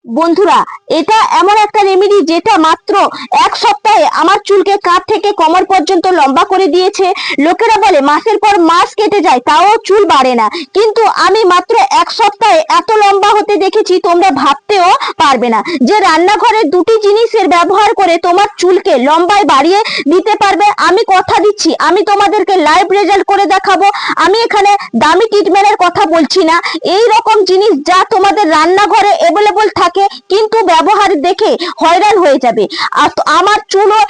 বন্ধুরা, এটা এমন একটা রেমেডি যেটা মাত্র এক সপ্তাহে আমার চুলকে কাঁধ থেকে কোমর পর্যন্ত লম্বা করে দিয়েছে। লোকেরা বলে মাসের পর মাস কেটে যায় তাও চুল বাড়ে না, কিন্তু আমি মাত্র এক সপ্তাহে এত লম্বা হতে দেখেছি তোমরা ভাবতেও পারবে না যে রান্নাঘরের দুটি জিনিসের ব্যবহার করে তোমার চুলকে লম্বায় বাড়িয়ে দিতে পারবে। আমি কথা দিচ্ছি, আমি তোমাদেরকে লাইভ রেজাল্ট করে দেখাবো। আমি এখানে দামি ট্রিটমেন্টের কথা বলছি না, এই রকম জিনিস যা তোমাদের রান্নাঘরে অ্যাভেলেবল থাকে কিন্তু ব্যবহার দেখে হয়রান হয়ে যাবে। আর আমার চুলও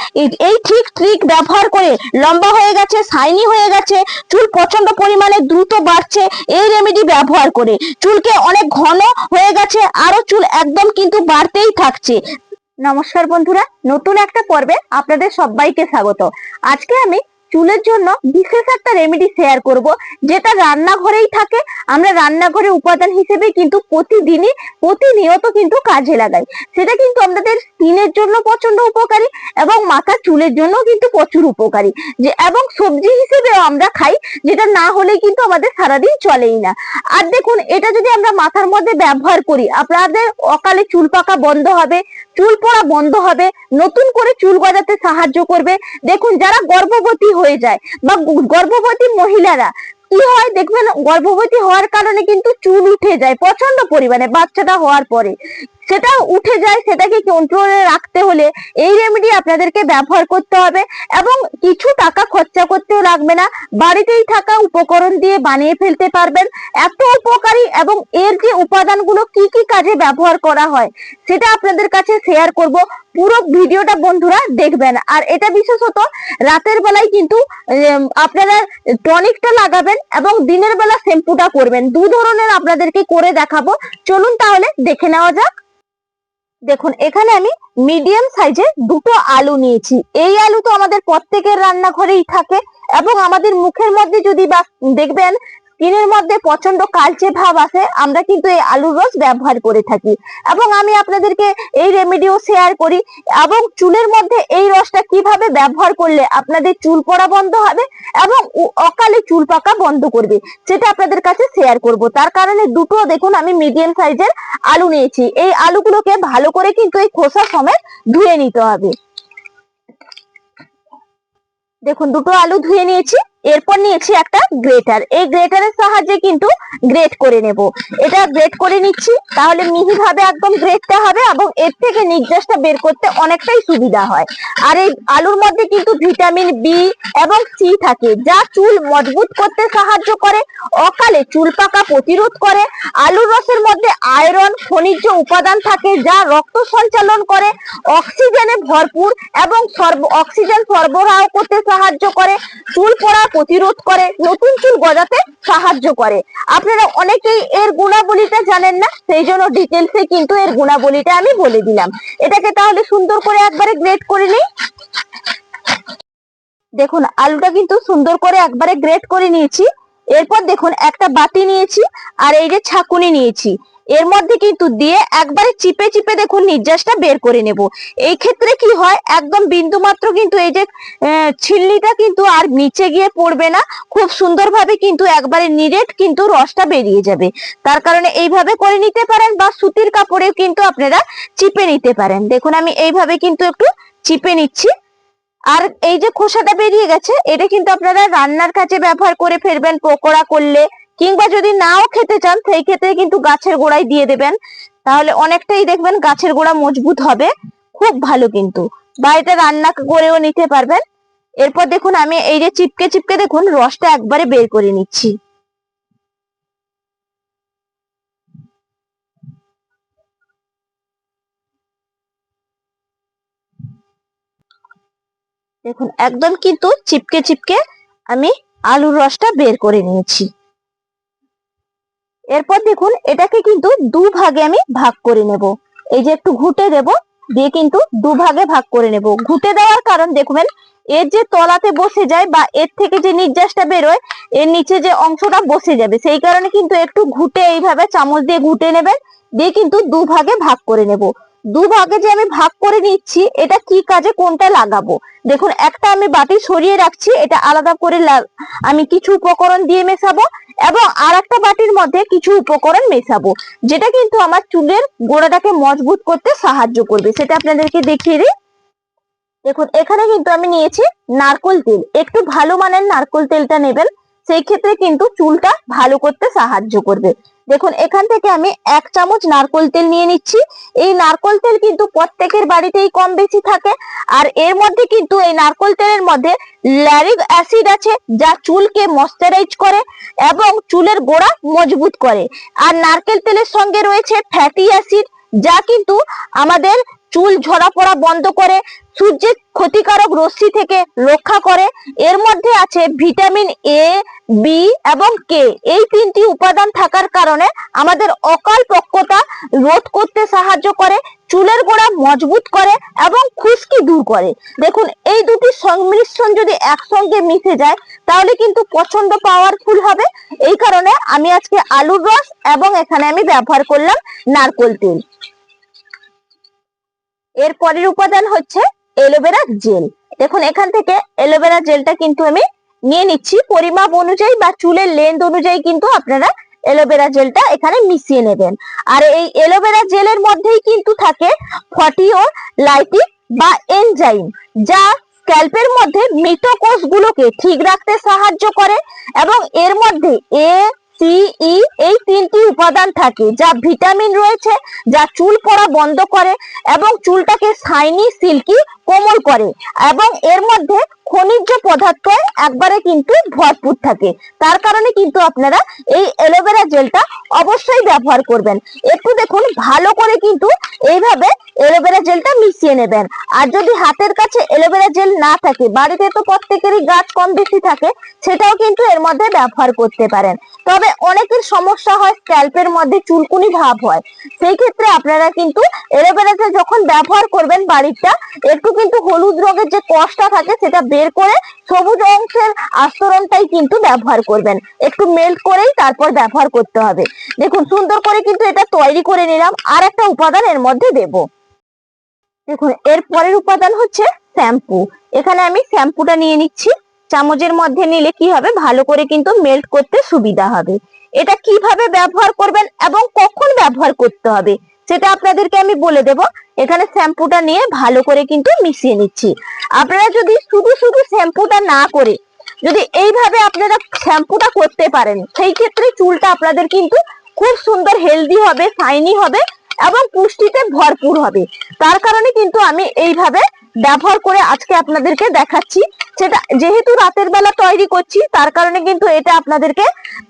এই ট্রিক ব্যবহার করে লম্বা হয়ে গেছে, শাইনি হয়ে গেছে, চুল প্রচন্ড পরিমাণে দ্রুত বাড়ছে এই রেমেডি ব্যবহার করে। চুলকে অনেক ঘন হয়ে গেছে, আরো চুল একদম কিন্তু বাড়তেই থাকছে। নমস্কার বন্ধুরা, নতুন একটা পর্বে আপনাদের সবাইকে স্বাগত। আজকে আমি চুলের জন্য বিশেষ একটা রেমেডি শেয়ার করব, যেটা রান্নাঘরেই থাকে। আমরা রান্নাঘরে উপাদান হিসেবে কিন্তু প্রতিনিয়ত কিন্তু কাজে লাগাই। সেটা কিন্তু আমাদের স্কিনের জন্য প্রচন্ড উপকারী এবং মাথার চুলের জন্য কিন্তু প্রচুর উপকারী, যে এবং সবজি হিসেবেও আমরা খাই, যেটা না হলে কিন্তু আমাদের সারাদিন চলেই না। আর দেখুন, এটা যদি আমরা মাথার মধ্যে ব্যবহার করি, আপনাদের অকালে চুল পাকা বন্ধ হবে, চুল পড়া বন্ধ হবে, নতুন করে চুল গজাতে সাহায্য করবে। দেখুন, যারা গর্ভবতী হয়ে যায় বা গর্ভবতী মহিলারা কি হয় দেখবেন, গর্ভবতী হওয়ার কারণে কিন্তু চুল উঠে যায় প্রচন্ড পরিমাণে বাচ্চাটা হওয়ার পরে, সেটা উঠে যায়। সেটাকে কন্ট্রোলে রাখতে হলে এই রেমেডি আপনাদেরকে ব্যবহার করতে হবে এবং কিছু টাকা খরচা করতেও লাগবে না, বাড়িতেই থাকা উপকরণ দিয়ে বানিয়ে ফেলতে পারবেন। এত উপকারী এবং এর যে উপাদানগুলো কি কি কাজে ব্যবহার করা হয় সেটা আপনাদের কাছে শেয়ার করব। পুরো ভিডিওটা বন্ধুরা দেখবেন। আর এটা বিশেষত রাতের বেলায় কিন্তু আপনারা টনিকটা লাগাবেন এবং দিনের বেলা শ্যাম্পুটা করবেন। দু ধরনের আপনাদেরকে করে দেখাবো, চলুন তাহলে দেখে নেওয়া যাক। দেখুন, এখানে আমি মিডিয়াম সাইজের দুটো আলু নিয়েছি। এই আলু তো আমাদের প্রত্যেকের রান্নাঘরেই থাকে এবং আমাদের মুখের মধ্যে যদি বা দেখবেন স্কিনের মধ্যে প্রচন্ড কালচে ভাব আসে, আমরা কিন্তু এই আলুর রস ব্যবহার করে থাকি এবং আমি আপনাদেরকে এই রেমেডিও শেয়ার করি। এবং চুলের মধ্যে এই রসটা কিভাবে ব্যবহার করলে আপনাদের চুল পড়া বন্ধ হবে এবং অকালে চুল পাকা বন্ধ করবে সেটা আপনাদের কাছে শেয়ার করব। তার কারণে দুটো দেখুন আমি মিডিয়াম সাইজের আলু নিয়েছি। এই আলুগুলোকে ভালো করে কিন্তু এই খোসা সমেত ধুয়ে নিতে হবে। দেখুন, দুটো আলু ধুয়ে নিয়েছি। এরপর নিয়েছি একটা গ্রেটার। এই গ্রেটারের সাহায্যে কিন্তু গ্রেট করে নেব। এটা গ্রেট করে নিচ্ছি, তাহলে মিহি ভাবে একদম গ্রেটটা হবে এবং এর থেকে নির্যাসটা বের করতে অনেকটাই সুবিধা হয়। আর এই আলুর মধ্যে কিন্তু ভিটামিন বি এবং সি থাকে, যা চুল মজবুত করতে সাহায্য করে, অকালে চুল পাকা প্রতিরোধ করে। আলুর রসের মধ্যে আয়রন খনিজ উপাদান থাকে, যা রক্ত সঞ্চালন করে, অক্সিজেনে ভরপুর এবং অক্সিজেন সরবরাহ করতে সাহায্য করে, চুল পড়া প্রতিরোধ করে, নতুন চুল গজাতে সাহায্য করে। আপনারা অনেকেই এর গুণাবলীটা জানেন না, সেই জন্য ডিটেলসে কিন্তু এর গুণাবলীটা আমি বলে দিলাম। এটাকে তাহলে সুন্দর করে একবারে গ্রেট করে নিই। দেখুন, আলুটা কিন্তু সুন্দর করে একবারে গ্রেট করে নিয়েছি। এরপর দেখুন একটা বাটি নিয়েছি আর এই যে ছাঁকুনি নিয়েছি, এর মধ্যে কিন্তু দিয়ে একবারে চিপে চিপে দেখুন নির্যাসটা বের করে নেব। এই ক্ষেত্রে কি হয়, একদম বিন্দু মাত্র কিন্তু এই যে ছিল্লিটা কিন্তু আর নিচে গিয়ে পড়বে না, খুব সুন্দরভাবে কিন্তু একবারে নিরেট কিন্তু রসটা বেরিয়ে যাবে। তার কারণে এইভাবে করে নিতে পারেন বা সুতির কাপড়েও কিন্তু আপনারা চিপে নিতে পারেন। দেখুন আমি এইভাবে কিন্তু একটু চিপে নিচ্ছি। আর এই যে খোসাটা বেরিয়ে গেছে, এটা কিন্তু আপনারা রান্নার কাজে ব্যবহার করে ফেলবেন, পকোড়া করলে, কিংবা যদি নাও খেতে চান সেই ক্ষেত্রে কিন্তু গাছের গোড়ায় দিয়ে দেবেন, তাহলে অনেকটাই দেখবেন গাছের গোড়া মজবুত হবে, খুব ভালো কিন্তু। বা এটা রান্না করেও নিতে পারবেন। এরপর দেখুন আমি এই যে চিপকে চিপকে দেখুন রসটা একবারে বের করে নিচ্ছি। দেখুন একদম কিন্তু চিপকে চিপকে আমি আলুর রসটা বের করে নিয়েছি। এরপর দেখুন এটাকে কিন্তু দুভাগে আমি ভাগ করে নেব। এই যে একটু ঘুটে দেব, দিয়ে কিন্তু দুভাগে ভাগ করে নেব। ঘুটে দেওয়ার কারণ দেখবেন এর যে তলাতে বসে যায় বা এর থেকে যে নির্যাসটা বেরোয় এর নিচে যে অংশটা বসে যাবে, সেই কারণে কিন্তু একটু ঘুটে এইভাবে চামচ দিয়ে ঘুটে নেবেন, দিয়ে কিন্তু দুভাগে ভাগ করে নেব। দুভাগে যে আমি ভাগ করে নিচ্ছি, এটা কি কাজে কোনটা লাগাবো। দেখুন, একটা আমি বাটি সরিয়ে রাখছি, এটা আলাদা করে আমি কিছু উপকরণ দিয়ে মেশাবো, এবং আর একটা বাটির মধ্যে কিছু উপকরণ মেশাবো, যেটা কিন্তু আমার চুলের গোড়াটাকে মজবুত করতে সাহায্য করবে। সেটা আপনাদেরকে দেখিয়ে দিই। দেখুন, এখানে কিন্তু আমি নিয়েছি নারকোল তেল। একটু ভালো মানের নারকোল তেলটা নেবেন, সেই ক্ষেত্রে কিন্তু চুলটা ভালো করতে সাহায্য করবে। দেখুন, এখান থেকে আমি 1 চামচ নারকোল তেল নিয়ে নিচ্ছি। এই নারকোল তেল কিন্তু প্রত্যেকের বাড়িতেই কম বেশি থাকে, আর এর মধ্যে কিন্তু এই নারকোল তেলের মধ্যে ল্যারিক অ্যাসিড আছে, যা চুলকে ময়শ্চারাইজ করে এবং চুলের গোড়া মজবুত করে। আর নারকেল তেলের সঙ্গে রয়েছে ফ্যাটি অ্যাসিড, যা কিন্তু আমাদের চুল ঝরা পড়া বন্ধ করে, সূর্যের ক্ষতিকারক রশ্মি থেকে রক্ষা করে। এর মধ্যে আছে ভিটামিন এ, বি এবং কে। এই 3টি উপাদান থাকার কারণে আমাদের অকাল পক্কতা রোধ করতে সাহায্য করে, চুলের গোড়া মজবুত করে এবং খুশকি দূর করে। দেখুন, এই দুটি সংমিশ্রণ যদি একসঙ্গে মিশে যায়, তাহলে কিন্তু প্রচন্ড পাওয়ারফুল হবে। এই কারণে আমি আজকে আলুর রস এবং এখানে আমি ব্যবহার করলাম নারকেল তেল। এর পরের উপাদান হচ্ছে অ্যালোভেরা জেল। দেখুন, এখান থেকে অ্যালোভেরা জেলটা কিন্তু আমি নিয়ে নিচ্ছি। পরিমাপ অনুযায়ী বা চুলের লেন্থ অনুযায়ী কিন্তু আপনারা অ্যালোভেরা জেলটা এখানে মিশিয়ে নেবেন। আর এই অ্যালোভেরা জেলের মধ্যেই কিন্তু থাকে ফটিওলাইটিক বা এনজাইম, যা স্ক্যাল্পের মধ্যে মৃত কোষগুলোকে ঠিক রাখতে সাহায্য করে। এবং এর মধ্যে এ, সি, ই এই 3টি উপাদান থাকে, যা ভিটামিন রয়েছে, যা চুল পড়া বন্ধ করে এবং চুলটাকে শাইনি, সিল্কি, কোমল করে। এবং এর মধ্যে খনিজ পদার্থ একবারে কিন্তু ভরপুর থাকে। তার কারণে কিন্তু আপনারা এই অ্যালোভেরা জেলটা অবশ্যই ব্যবহার করবেন। একটু দেখুন, ভালো করে কিন্তু এইভাবে অ্যালোভেরা জেলটা মিশিয়ে নেবেন। আর যদি হাতের কাছে অ্যালোভেরা জেল না থাকে, বাড়িতে তো প্রত্যেকেরই গাছ কম বেশি থাকে, সেটাও কিন্তু এর মধ্যে ব্যবহার করতে পারেন। তবে অনেকের সমস্যা হয়, স্ক্যাল্পের মধ্যে চুলকুনি ভাব হয়, সেই ক্ষেত্রে আপনারা কিন্তু অ্যালোভেরা জেল যখন ব্যবহার করবেন, বাড়িটা একটু কিন্তু হলুদ রঙের যে কষটা থাকে সেটা বের করে সবুজ অংশের আস্তরণটাই কিন্তু ব্যবহার করবেন। একটু মেল্ট করেই তারপর ব্যবহার করতে হবে। দেখুন, সুন্দর করে কিন্তু এটা তৈরি করে নিলাম। আর একটা উপাদান এর মধ্যে দেব। দেখুন, এর পরের উপাদান হচ্ছে শ্যাম্পু। এখানে আমি শ্যাম্পুটা নিয়ে নিচ্ছি। চামচের মধ্যে নিলে কি হবে, ভালো করে কিন্তু মেল্ট করতে সুবিধা হবে। এটা কিভাবে ব্যবহার করবেন এবং কখন ব্যবহার করতে হবে সেটা আপনাদেরকে আমি বলে দেব। এখানে শ্যাম্পুটা নিয়ে ভালো করে কিন্তু মিশিয়ে নিচ্ছি। আপনারা যদি শুধু শুধু শ্যাম্পুটা না করে যদি এইভাবে আপনারা শ্যাম্পুটা করতে পারেন, সেই ক্ষেত্রে চুলটা আপনাদের কিন্তু খুব সুন্দর হেলদি হবে, শাইনি হবে এবং পুষ্টিতে ভরপুর হবে। তার কারণে কিন্তু আমি এইভাবে ব্যবহার করে আজকে আপনাদেরকে দেখাচ্ছি। সেটা যেহেতু রাতের বেলা তৈরি করছি, তার কারণে কিন্তু এটা আপনাদেরকে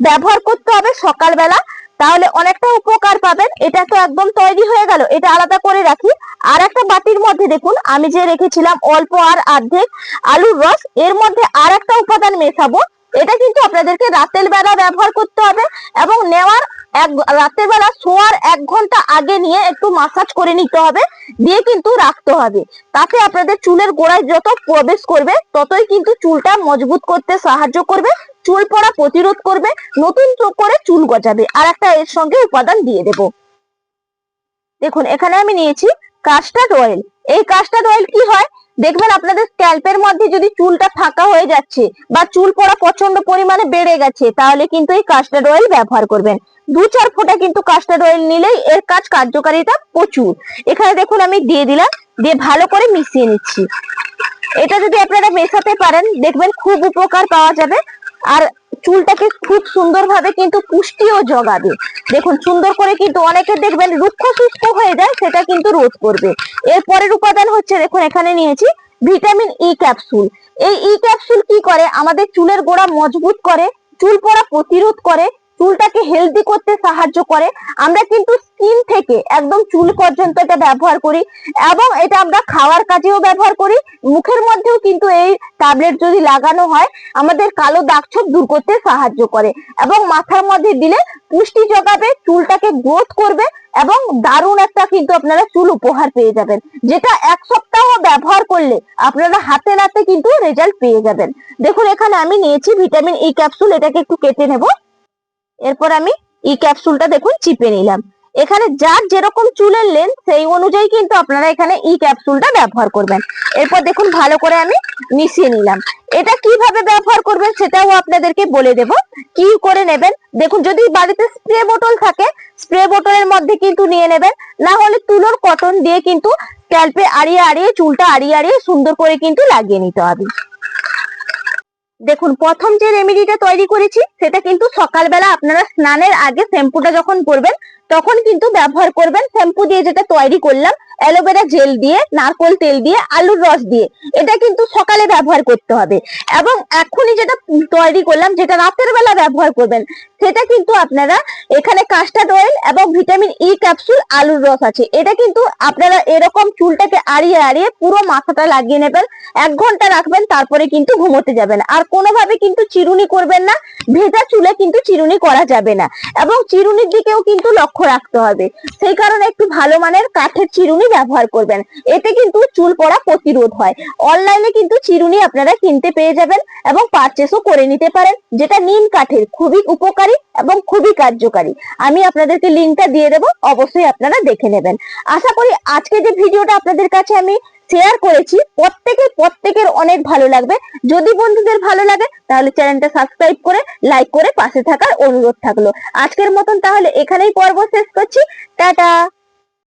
ব্যবহার করতে হবে সকালবেলা, তাহলে অনেকটা উপকার পাবেন। এটা তো একদম তৈরি হয়ে গেল, এটা আলাদা করে রাখি। আর একটা বাটির মধ্যে দেখুন, আমি যে রেখেছিলাম অল্প আর অর্ধেক আলুর রস, এর মধ্যে আর একটা উপাদান মেশাবো। এটা কিন্তু আপনাদেরকে রাতের বেলা ব্যবহার করতে হবে এবং নেওয়ার রাতের বেলা শোয়ার 1 ঘন্টা আগে নিয়ে একটু মাসাজ করে নিতে হবে, দিয়ে কিন্তু রাখতে হবে। তাতে আপনাদের চুলের গোড়ায় যত প্রবেশ করবে, ততই কিন্তু চুলটা মজবুত করতে সাহায্য করবে, চুল পড়া প্রতিরোধ করবে, নতুন করে চুল গজাবে। আর একটা এর সঙ্গে উপাদান দিয়ে দেব। দেখুন, এখানে আমি নিয়েছি কাস্টার্ড অয়েল। এই কাস্টার্ড অয়েল কি হয়, দেখবেন আপনাদের স্ক্যাল্পের মধ্যে যদি চুলটা ফাঁকা হয়ে যাচ্ছে বা চুল পড়া প্রচন্ড পরিমাণে বেড়ে গেছে, তাহলে কিন্তু এই কাস্টার্ড অয়েল ব্যবহার করবেন। 2-4 ফোঁটা কিন্তু কাস্টার্ড অয়েল নিলেই এর কার্যকারিতা প্রচুর। এখানে দেখুন আমি দিয়ে দিলাম, দিয়ে ভালো করে মিশিয়ে নিচ্ছি। এটা যদি আপনারা মেশাতে পারেন, দেখবেন খুব উপকার পাওয়া যাবে। আর চুলটাকে খুব সুন্দরভাবে কিন্তু পুষ্টিও যোগাবে। দেখুন, সুন্দর করে কিন্তু অনেকে দেখবেন রুক্ষ শুষ্ক হয়ে যায়, সেটা কিন্তু রোধ করবে। এর পরের উপাদান হচ্ছে, দেখুন এখানে নিয়েছি ভিটামিন ই ক্যাপসুল। এই ই ক্যাপসুল কি করে, আমাদের চুলের গোড়া মজবুত করে, চুল পড়া প্রতিরোধ করে, চুলটাকে হেলদি করতে সাহায্য করে। আমরা কিন্তু স্কিন থেকে একদম চুল পর্যন্ত এটা ব্যবহার করি, এবং এটা আমরা খাওয়ার কাজেও ব্যবহার করি। মুখের মধ্যেও কিন্তু এই ট্যাবলেট যদি লাগানো হয়, আমাদের কালো দাগ ছোপ দূর করতে সাহায্য করে, এবং মাথার মধ্যে দিলে পুষ্টি যোগাবে, চুলটাকে গ্রোথ করবে, এবং দারুণ একটা কিন্তু আপনারা চুল উপহার পেয়ে যাবেন, যেটা 1 সপ্তাহ ব্যবহার করলে আপনারা হাতে নাতে কিন্তু রেজাল্ট পেয়ে যাবেন। দেখুন, এখানে আমি নিয়েছি ভিটামিন ই ক্যাপসুল, এটাকে একটু কেটে নেব। এরপর আমি ই ক্যাপসুলটা দেখুন চিপে নিলাম। এখানে যার যেরকম চুলের লেন্থ সেই অনুযায়ী কিন্তু আপনারা এখানে ই ক্যাপসুলটা ব্যবহার করবেন। এরপর দেখুন ভালো করে আমি মিশিয়ে নিলাম। এটা কিভাবে ব্যবহার করবেন সেটাও আপনাদেরকে বলে দেব। কি করে নেবেন দেখুন, যদি বাড়িতে স্প্রে বোতল থাকে স্প্রে বোতলের মধ্যে কিন্তু নিয়ে নেবেন, না হলে তুলোর কটন দিয়ে কিন্তু স্ক্যাল্পে আড়িয়ে আড়িয়ে চুলটা আড়িয়ে আড়িয়ে সুন্দর করে কিন্তু লাগিয়ে নিতে হবে। দেখুন প্রথম যে রেমেডিটা তৈরি করেছি সেটা কিন্তু সকালবেলা আপনারা স্নানের আগে শ্যাম্পুটা যখন করবেন তখন কিন্তু ব্যবহার করবেন। শ্যাম্পু দিয়ে যেটা তৈরি করলাম অ্যালোভেরা জেল দিয়ে, নারকোল তেল দিয়ে, আলুর রস দিয়ে, এটা কিন্তু সকালে ব্যবহার করতে হবে। এবং এখনই যেটা তৈরি করলাম যেটা রাতের বেলা ব্যবহার করবেন সেটা কিন্তু আপনারা এখানে কাস্টার্ড অয়েল এবং ভিটামিন ই ক্যাপসুল আলুর রস আছে। এটা কিন্তু আপনারা এরকম চুলটাকে আড়িয়ে আড়িয়ে পুরো মাথাটা লাগিয়ে নেবেন, 1 ঘন্টা রাখবেন, তারপরে কিন্তু ঘুমোতে যাবেন। আর কোনোভাবে কিন্তু চিরুনি করবেন না, ভেজা চুলে কিন্তু চিরুনি করা যাবে না এবং চিরুনির দিকেও কিন্তু লক্ষ্য রাখতে হবে। সেই কারণে একটু ভালো মানের কাঠের চিরুনি ব্যবহার করবেন, এতে কিন্তু চুল পড়া প্রতিরোধ হয়। অনলাইনে কিন্তু চিরুনি আপনারা কিনতে পেয়ে যাবেন এবং পারচেসও করে নিতে পারেন, যেটা নিম কাঠের, খুবই উপকারী এবং খুবই কার্যকারী। আমি আপনাদেরকে লিঙ্কটা দিয়ে দেবো, অবশ্যই আপনারা দেখে নেবেন। আশা করি আজকে যে ভিডিওটা আপনাদের কাছে আমি শেয়ার করেছি প্রত্যেকের অনেক ভালো লাগবে। যদি বন্ধুদের ভালো লাগে তাহলে চ্যানেলটা সাবস্ক্রাইব করে লাইক করে পাশে থাকার অনুরোধ থাকলো। আজকের মতন তাহলে এখানেই পর্ব শেষ করছি। টাটা।